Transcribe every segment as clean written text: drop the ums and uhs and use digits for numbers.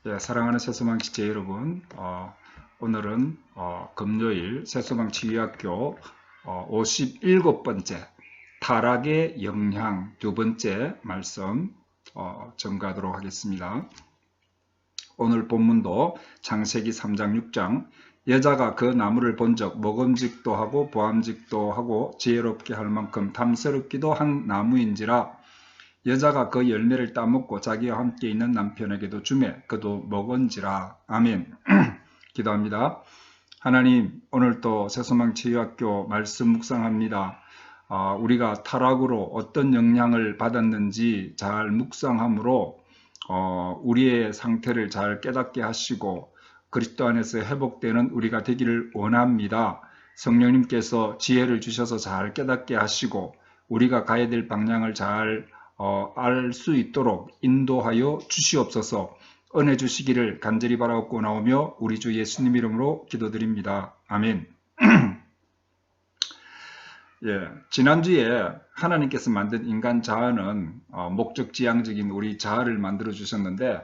예, 사랑하는 새소망 지체 여러분, 오늘은 금요일 새소망 치유학교 57번째 타락의 영향 두 번째 말씀 전가하도록 하겠습니다. 오늘 본문도 창세기 3장 6장 여자가 그 나무를 본즉 먹음직도 하고 보암직도 하고 지혜롭게 할 만큼 탐스럽기도 한 나무인지라 여자가 그 열매를 따먹고 자기와 함께 있는 남편에게도 주매 그도 먹은지라. 아멘. 기도합니다. 하나님, 오늘 또 새소망 치유학교 말씀 묵상합니다. 우리가 타락으로 어떤 영향을 받았는지 잘 묵상함으로 우리의 상태를 잘 깨닫게 하시고 그리스도 안에서 회복되는 우리가 되기를 원합니다. 성령님께서 지혜를 주셔서 잘 깨닫게 하시고 우리가 가야 될 방향을 잘 알 수 있도록 인도하여 주시옵소서. 은혜 주시기를 간절히 바라옵고 나오며 우리 주 예수님 이름으로 기도드립니다. 아멘. 예, 지난주에 하나님께서 만든 인간 자아는 목적지향적인 우리 자아를 만들어 주셨는데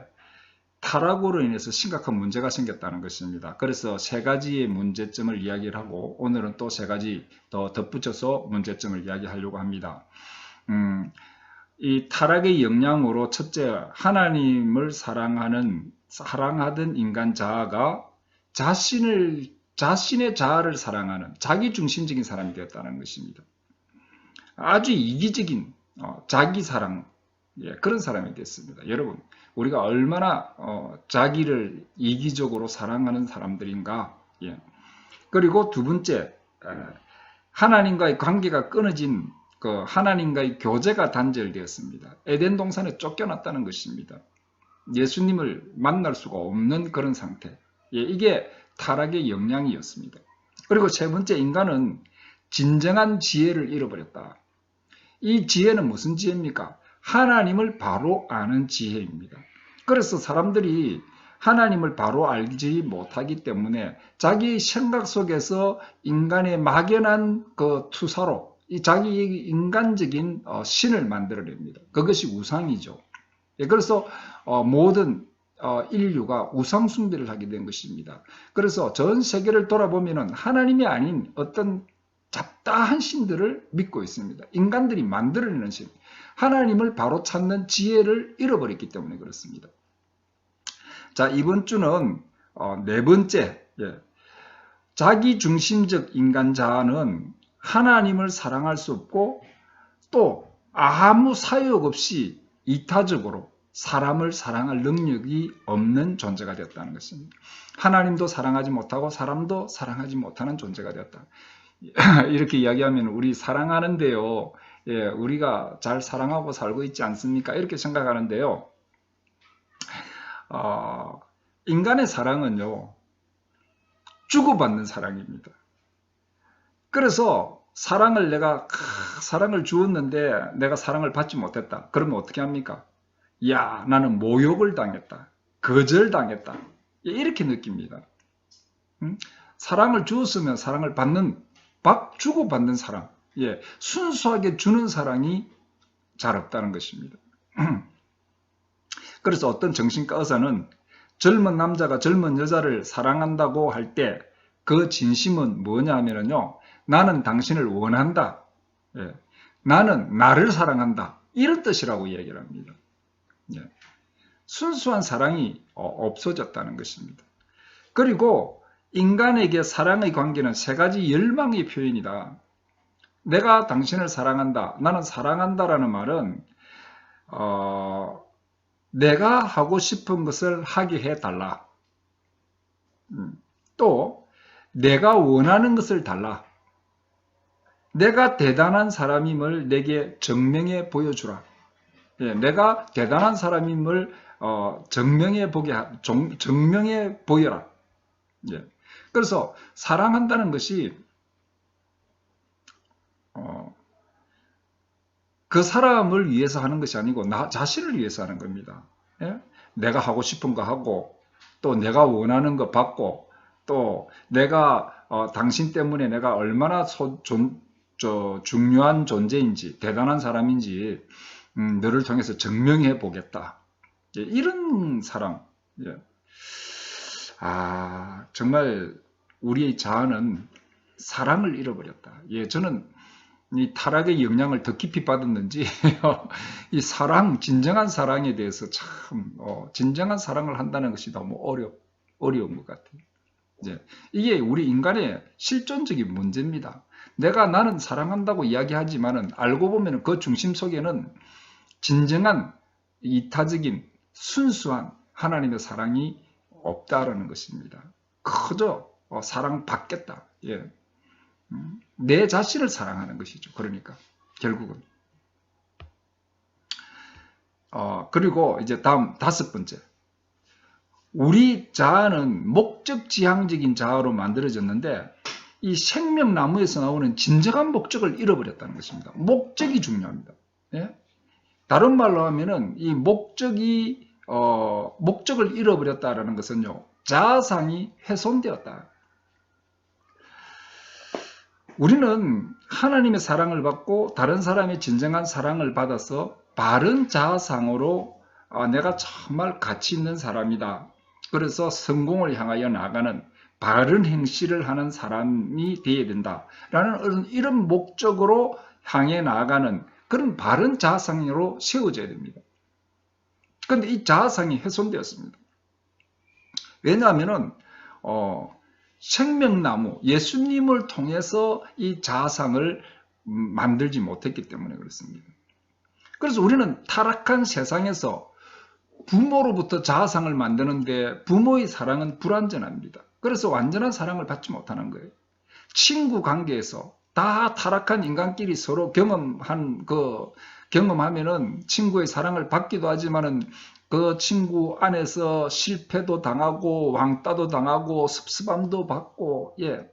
타락으로 인해서 심각한 문제가 생겼다는 것입니다. 그래서 세 가지의 문제점을 이야기를 하고 오늘은 또 세 가지 더 덧붙여서 문제점을 이야기하려고 합니다. 이 타락의 영향으로 첫째, 하나님을 사랑하던 인간 자아가 자신의 자아를 사랑하는 자기중심적인 사람이 되었다는 것입니다. 아주 이기적인 자기 사랑, 그런 사람이 됐습니다. 여러분, 우리가 얼마나 자기를 이기적으로 사랑하는 사람들인가. 그리고 두 번째, 하나님과의 관계가 끊어진 하나님과의 교제가 단절되었습니다. 에덴 동산에 쫓겨났다는 것입니다. 예수님을 만날 수가 없는 그런 상태. 이게 타락의 영향이었습니다. 그리고 세 번째, 인간은 진정한 지혜를 잃어버렸다. 이 지혜는 무슨 지혜입니까? 하나님을 바로 아는 지혜입니다. 그래서 사람들이 하나님을 바로 알지 못하기 때문에 자기 생각 속에서 인간의 막연한 투사로 자기 인간적인 신을 만들어냅니다. 그것이 우상이죠. 그래서 모든 인류가 우상 숭배를 하게 된 것입니다. 그래서 전 세계를 돌아보면 하나님이 아닌 어떤 잡다한 신들을 믿고 있습니다. 인간들이 만들어내는 신. 하나님을 바로 찾는 지혜를 잃어버렸기 때문에 그렇습니다. 자, 이번 주는 네 번째, 자기중심적 인간 자아는 하나님을 사랑할 수 없고 또 아무 사역 없이 이타적으로 사람을 사랑할 능력이 없는 존재가 되었다는 것입니다. 하나님도 사랑하지 못하고 사람도 사랑하지 못하는 존재가 되었다. 이렇게 이야기하면 우리 사랑하는데요. 우리가 잘 사랑하고 살고 있지 않습니까? 이렇게 생각하는데요. 인간의 사랑은요, 주고받는 사랑입니다. 그래서 내가 사랑을 주었는데 내가 사랑을 받지 못했다. 그러면 어떻게 합니까? 야, 나는 모욕을 당했다. 거절당했다. 이렇게 느낍니다. 사랑을 주었으면 사랑을 주고받는 사랑. 순수하게 주는 사랑이 잘 없다는 것입니다. 그래서 어떤 정신과 의사는 젊은 남자가 젊은 여자를 사랑한다고 할 때 그 진심은 뭐냐 하면요. 나는 당신을 원한다. 나는 나를 사랑한다. 이런 뜻이라고 얘기를 합니다. 순수한 사랑이 없어졌다는 것입니다. 그리고 인간에게 사랑의 관계는 세 가지 열망의 표현이다. 내가 당신을 사랑한다. 나는 사랑한다라는 말은 내가 하고 싶은 것을 하게 해달라. 또 내가 원하는 것을 달라. 내가 대단한 사람임을 내게 증명해 보여주라. 내가 대단한 사람임을 증명해 보여라. 그래서 사랑한다는 것이 그 사람을 위해서 하는 것이 아니고 나 자신을 위해서 하는 겁니다. 내가 하고 싶은 거 하고 또 내가 원하는 거 받고 또 내가 당신 때문에 내가 얼마나 중요한 존재인지 대단한 사람인지 너를 통해서 증명해 보겠다. 이런 사랑. 정말 우리의 자아는 사랑을 잃어버렸다. 예, 저는 이 타락의 영향을 더 깊이 받았는지 이 사랑, 진정한 사랑에 대해서 참 진정한 사랑을 한다는 것이 너무 어려운 것 같아요. 이게 우리 인간의 실존적인 문제입니다. 나는 사랑한다고 이야기하지만은 알고 보면 그 중심 속에는 진정한 이타적인 순수한 하나님의 사랑이 없다라는 것입니다. 그저 사랑받겠다. 예. 내 자신을 사랑하는 것이죠. 그러니까 결국은. 그리고 이제 다음 5번째. 우리 자아는 목적지향적인 자아로 만들어졌는데 이 생명나무에서 나오는 진정한 목적을 잃어버렸다는 것입니다. 목적이 중요합니다. 예? 다른 말로 하면은 이 목적을 잃어버렸다라는 것은요, 자아상이 훼손되었다. 우리는 하나님의 사랑을 받고 다른 사람의 진정한 사랑을 받아서 바른 자아상으로 내가 정말 가치 있는 사람이다. 그래서 성공을 향하여 나가는 바른 행실을 하는 사람이 되어야 된다라는 이런 목적으로 향해 나가는 그런 바른 자아상으로 세워져야 됩니다. 그런데 이 자아상이 훼손되었습니다. 왜냐하면은 생명나무 예수님을 통해서 이 자아상을 만들지 못했기 때문에 그렇습니다. 그래서 우리는 타락한 세상에서 부모로부터 자아상을 만드는데 부모의 사랑은 불완전합니다. 그래서 완전한 사랑을 받지 못하는 거예요. 친구 관계에서 다 타락한 인간끼리 서로 경험하면은 친구의 사랑을 받기도 하지만은 그 친구 안에서 실패도 당하고 왕따도 당하고 섭섭함도 받고, 예.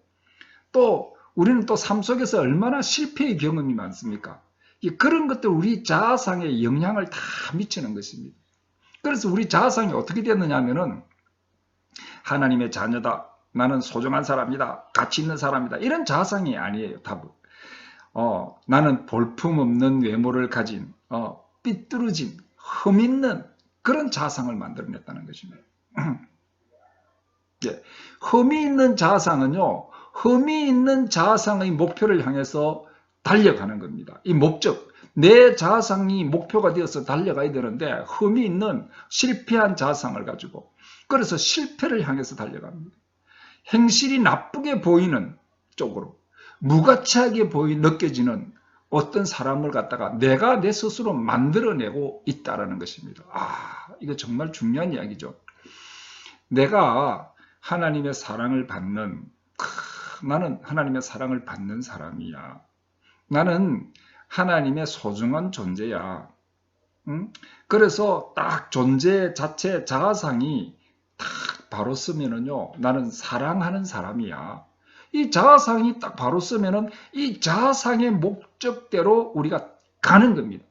또 우리는 또 삶 속에서 얼마나 실패의 경험이 많습니까? 그런 것들 우리 자아상에 영향을 다 미치는 것입니다. 그래서 우리 자아상이 어떻게 됐느냐 하면은 하나님의 자녀다. 나는 소중한 사람이다. 가치 있는 사람이다. 이런 자아상이 아니에요. 답은. 나는 볼품없는 외모를 가진 삐뚤어진 흠 있는 그런 자아상을 만들어냈다는 것입니다. 예, 흠이 있는 자아상은요. 흠이 있는 자아상의 목표를 향해서 달려가는 겁니다. 이 목적. 내 자아상이 목표가 되어서 달려가야 되는데 흠이 있는 실패한 자아상을 가지고 그래서 실패를 향해서 달려갑니다. 행실이 나쁘게 보이는 쪽으로 무가치하게 느껴지는 어떤 사람을 갖다가 내가 내 스스로 만들어내고 있다는 것입니다. 이거 정말 중요한 이야기죠. 내가 하나님의 사랑을 받는 나는 하나님의 사랑을 받는 사람이야. 나는 하나님의 소중한 존재야. 그래서 딱 존재 자체 자아상이 딱 바로 쓰면은요, 나는 사랑하는 사람이야. 이 자아상이 딱 바로 쓰면은 이 자아상의 목적대로 우리가 가는 겁니다.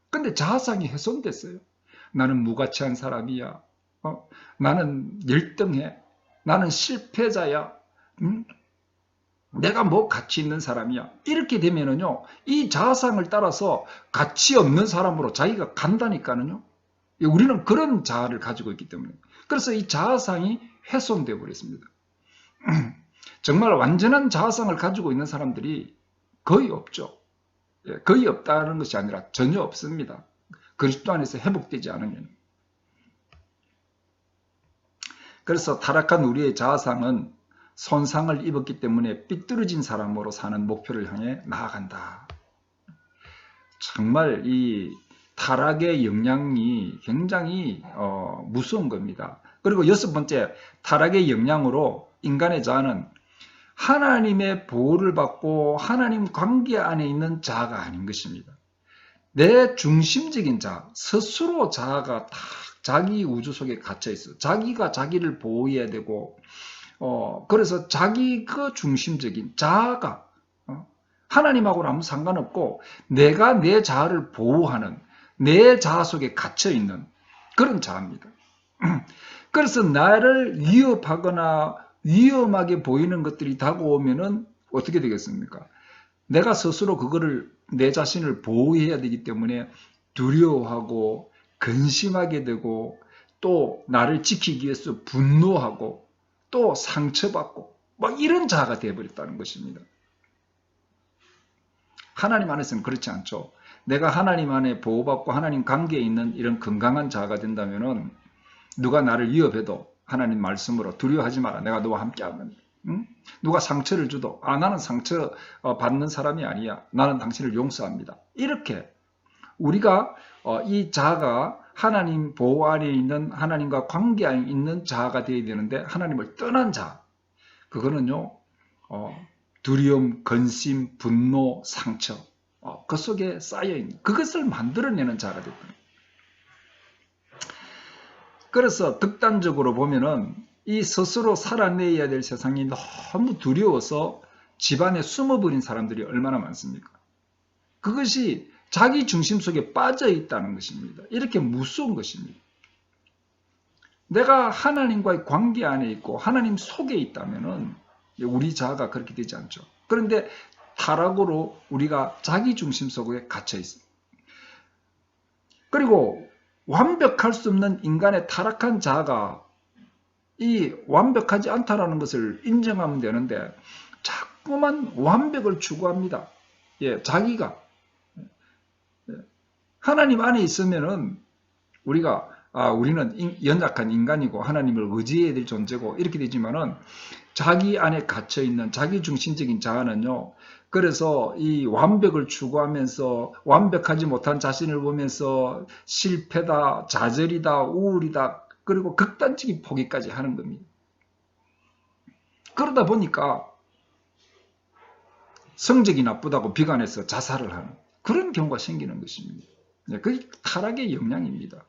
근데 자아상이 훼손됐어요. 나는 무가치한 사람이야. 나는 열등해. 나는 실패자야. 내가 뭐 가치 있는 사람이야. 이렇게 되면은요, 이 자아상을 따라서 가치 없는 사람으로 자기가 간다니까는요. 우리는 그런 자아를 가지고 있기 때문에. 그래서 이 자아상이 훼손되어 버렸습니다. 정말 완전한 자아상을 가지고 있는 사람들이 거의 없죠. 거의 없다는 것이 아니라 전혀 없습니다. 그리스도 안에서 회복되지 않으면. 그래서 타락한 우리의 자아상은 손상을 입었기 때문에 삐뚤어진 사람으로 사는 목표를 향해 나아간다. 정말 이 타락의 영향이 굉장히 무서운 겁니다. 그리고 6번째, 타락의 영향으로 인간의 자아는 하나님의 보호를 받고 하나님 관계 안에 있는 자아가 아닌 것입니다. 내 중심적인 자아, 스스로 자아가 다 자기 우주 속에 갇혀 있어. 자기가 자기를 보호해야 되고 그래서 자기 그 중심적인 자아가 하나님하고는 아무 상관없고 내가 내 자아를 보호하는 내 자아 속에 갇혀 있는 그런 자아입니다. 그래서 나를 위협하거나 위험하게 보이는 것들이 다가오면은 어떻게 되겠습니까? 내가 스스로 그거를 내 자신을 보호해야 되기 때문에 두려워하고 근심하게 되고 또 나를 지키기 위해서 분노하고 또 상처받고 뭐 이런 자아가 되어버렸다는 것입니다. 하나님 안에서는 그렇지 않죠. 내가 하나님 안에 보호받고 하나님 관계에 있는 이런 건강한 자아가 된다면은 누가 나를 위협해도 하나님 말씀으로 두려워하지 마라. 내가 너와 함께 하면. 응? 누가 상처를 줘도 나는 상처 받는 사람이 아니야. 나는 당신을 용서합니다. 이렇게 우리가 이 자아가 하나님 보호 안에 있는 하나님과 관계 안에 있는 자아가 되어야 되는데 하나님을 떠난 자아. 그거는요. 두려움, 근심, 분노, 상처 그 속에 쌓여있는 그것을 만들어내는 자가 됐다. 그래서 극단적으로 보면은 이 스스로 살아내야 될 세상이 너무 두려워서 집안에 숨어버린 사람들이 얼마나 많습니까? 그것이 자기 중심 속에 빠져 있다는 것입니다. 이렇게 무서운 것입니다. 내가 하나님과의 관계 안에 있고 하나님 속에 있다면은 우리 자아가 그렇게 되지 않죠. 그런데 타락으로 우리가 자기 중심 속에 갇혀 있습니다. 그리고 완벽할 수 없는 인간의 타락한 자아가 이 완벽하지 않다라는 것을 인정하면 되는데 자꾸만 완벽을 추구합니다. 예, 자기가 하나님 안에 있으면은 우리가 우리는 연약한 인간이고 하나님을 의지해야 될 존재고 이렇게 되지만은 자기 안에 갇혀 있는 자기 중심적인 자아는요. 그래서 이 완벽을 추구하면서 완벽하지 못한 자신을 보면서 실패다, 좌절이다, 우울이다, 그리고 극단적인 포기까지 하는 겁니다. 그러다 보니까 성적이 나쁘다고 비관해서 자살을 하는 그런 경우가 생기는 것입니다. 그게 타락의 영향입니다.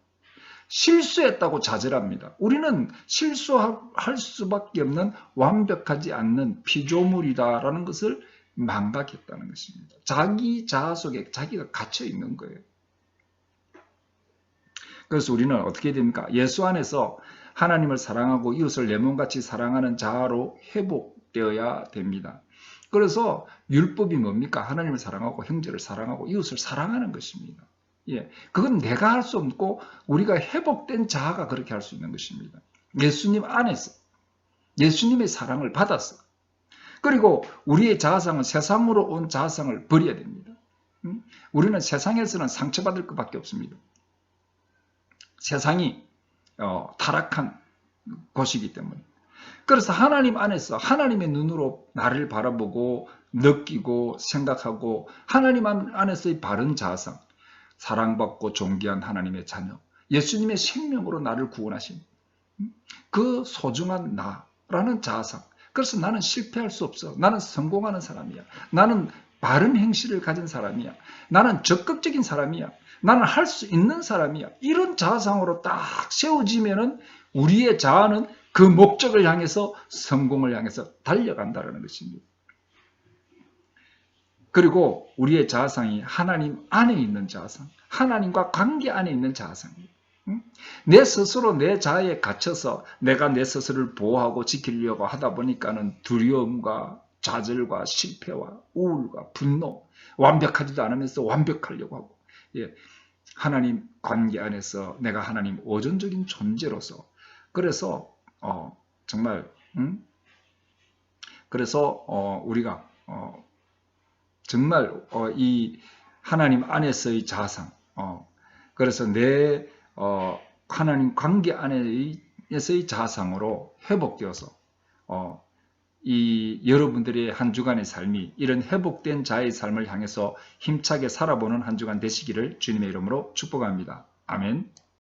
실수했다고 좌절합니다. 우리는 실수할 수밖에 없는 완벽하지 않는 피조물이다라는 것을 망각했다는 것입니다. 자기 자아 속에 자기가 갇혀 있는 거예요. 그래서 우리는 어떻게 됩니까? 예수 안에서 하나님을 사랑하고 이웃을 내 몸같이 사랑하는 자아로 회복되어야 됩니다. 그래서 율법이 뭡니까? 하나님을 사랑하고 형제를 사랑하고 이웃을 사랑하는 것입니다. 예, 그건 내가 할 수 없고 우리가 회복된 자아가 그렇게 할 수 있는 것입니다. 예수님 안에서 예수님의 사랑을 받았어. 그리고 우리의 자아상은 세상으로 온 자아상을 버려야 됩니다. 우리는 세상에서는 상처받을 것밖에 없습니다. 세상이 타락한 곳이기 때문에. 그래서 하나님 안에서 하나님의 눈으로 나를 바라보고 느끼고 생각하고 하나님 안에서의 바른 자아상, 사랑받고 존귀한 하나님의 자녀, 예수님의 생명으로 나를 구원하신 그 소중한 나라는 자아상. 그래서 나는 실패할 수 없어. 나는 성공하는 사람이야. 나는 바른 행실을 가진 사람이야. 나는 적극적인 사람이야. 나는 할 수 있는 사람이야. 이런 자아상으로 딱 세워지면은 우리의 자아는 그 목적을 향해서 성공을 향해서 달려간다는 것입니다. 그리고 우리의 자아상이 하나님 안에 있는 자아상, 하나님과 관계 안에 있는 자아상입니다. 내 스스로 내 자아에 갇혀서 내가 내 스스로를 보호하고 지키려고 하다 보니까는 두려움과 좌절과 실패와 우울과 분노, 완벽하지도 않으면서 완벽하려고 하고, 예, 하나님 관계 안에서 내가 하나님 오존적인 존재로서, 그래서 정말 그래서 우리가 정말 이 하나님 안에서의 자아상, 그래서 내 하나님 관계 안에서의 자아상으로 회복되어서 이 여러분들의 한 주간의 삶이 이런 회복된 자의 삶을 향해서 힘차게 살아보는 한 주간 되시기를 주님의 이름으로 축복합니다. 아멘.